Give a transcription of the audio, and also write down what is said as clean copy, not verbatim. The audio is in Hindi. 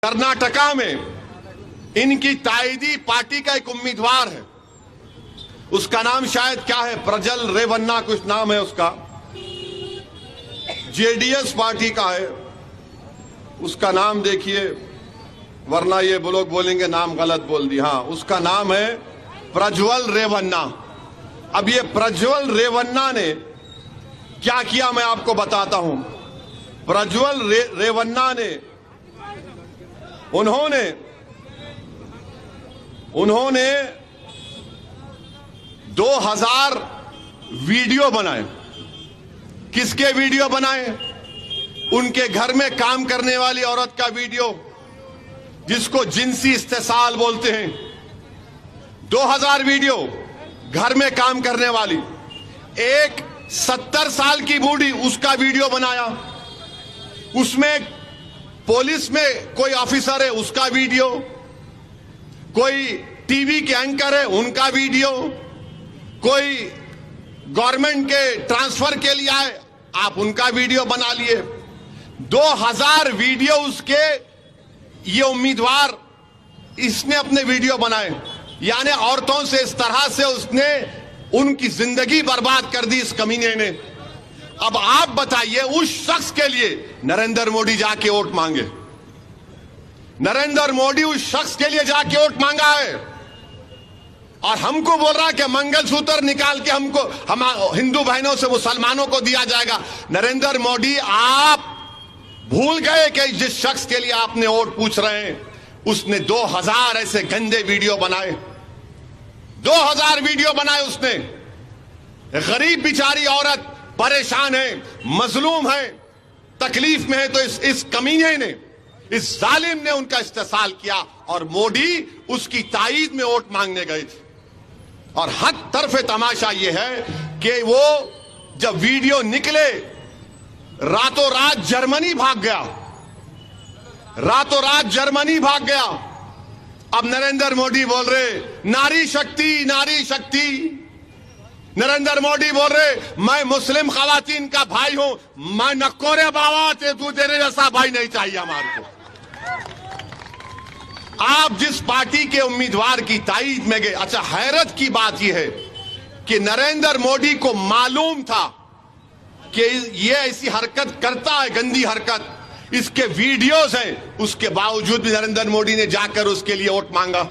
कर्नाटका में इनकी ताईदी पार्टी का एक उम्मीदवार है, उसका नाम शायद क्या है, प्रज्वल रेवन्ना कुछ नाम है उसका, जेडीएस पार्टी का है। उसका नाम देखिए, वरना ये लोग बोलेंगे नाम गलत बोल दिया। हाँ, उसका नाम है प्रज्वल रेवन्ना। अब ये प्रज्वल रेवन्ना ने क्या किया मैं आपको बताता हूं। प्रज्वल रेवन्ना ने उन्होंने 2000 वीडियो बनाए। किसके वीडियो बनाए? उनके घर में काम करने वाली औरत का वीडियो, जिसको जिनसी इस्तेसाल बोलते हैं। 2000 वीडियो, घर में काम करने वाली। एक 70 साल की बूढ़ी, उसका वीडियो बनाया। उसमें पुलिस में कोई ऑफिसर है, उसका वीडियो। कोई टीवी के एंकर है, उनका वीडियो। कोई गवर्नमेंट के ट्रांसफर के लिए आए, आप उनका वीडियो बना लिए। 2000 वीडियो उसके, ये उम्मीदवार, इसने अपने वीडियो बनाए। यानी औरतों से इस तरह से उसने उनकी जिंदगी बर्बाद कर दी इस कमीने ने। अब आप बताइए, उस शख्स के लिए नरेंद्र मोदी जाके वोट मांगे। नरेंद्र मोदी उस शख्स के लिए जाके वोट मांगा है और हमको बोल रहा है कि मंगलसूत्र निकाल के हमको, हम हिंदू बहनों से मुसलमानों को दिया जाएगा। नरेंद्र मोदी, आप भूल गए कि जिस शख्स के लिए आपने वोट पूछ रहे हैं, उसने 2000 ऐसे गंदे वीडियो बनाए। 2000 वीडियो बनाए उसने। गरीब बेचारी औरत परेशान है, मजलूम है, तकलीफ में है, तो इस कमीने ने, इस जालिम ने उनका इस्तेसाल किया और मोदी उसकी ताईद में वोट मांगने गए थे। और हद तरफे तमाशा यह है कि वो जब वीडियो निकले, रातों रात जर्मनी भाग गया। रातों रात जर्मनी भाग गया। अब नरेंद्र मोदी बोल रहे नारी शक्ति, नारी शक्ति। नरेंद्र मोदी बोल रहे मैं मुस्लिम खवातीन का भाई हूं, मैं नक्कोरे बाबा तू तेरे जैसा भाई नहीं चाहिए हमारे को। आप जिस पार्टी के उम्मीदवार की ताईद में गए। अच्छा, हैरत की बात यह है कि नरेंद्र मोदी को मालूम था कि ये ऐसी हरकत करता है, गंदी हरकत, इसके वीडियोस हैं, उसके बावजूद भी नरेंद्र मोदी ने जाकर उसके लिए वोट मांगा।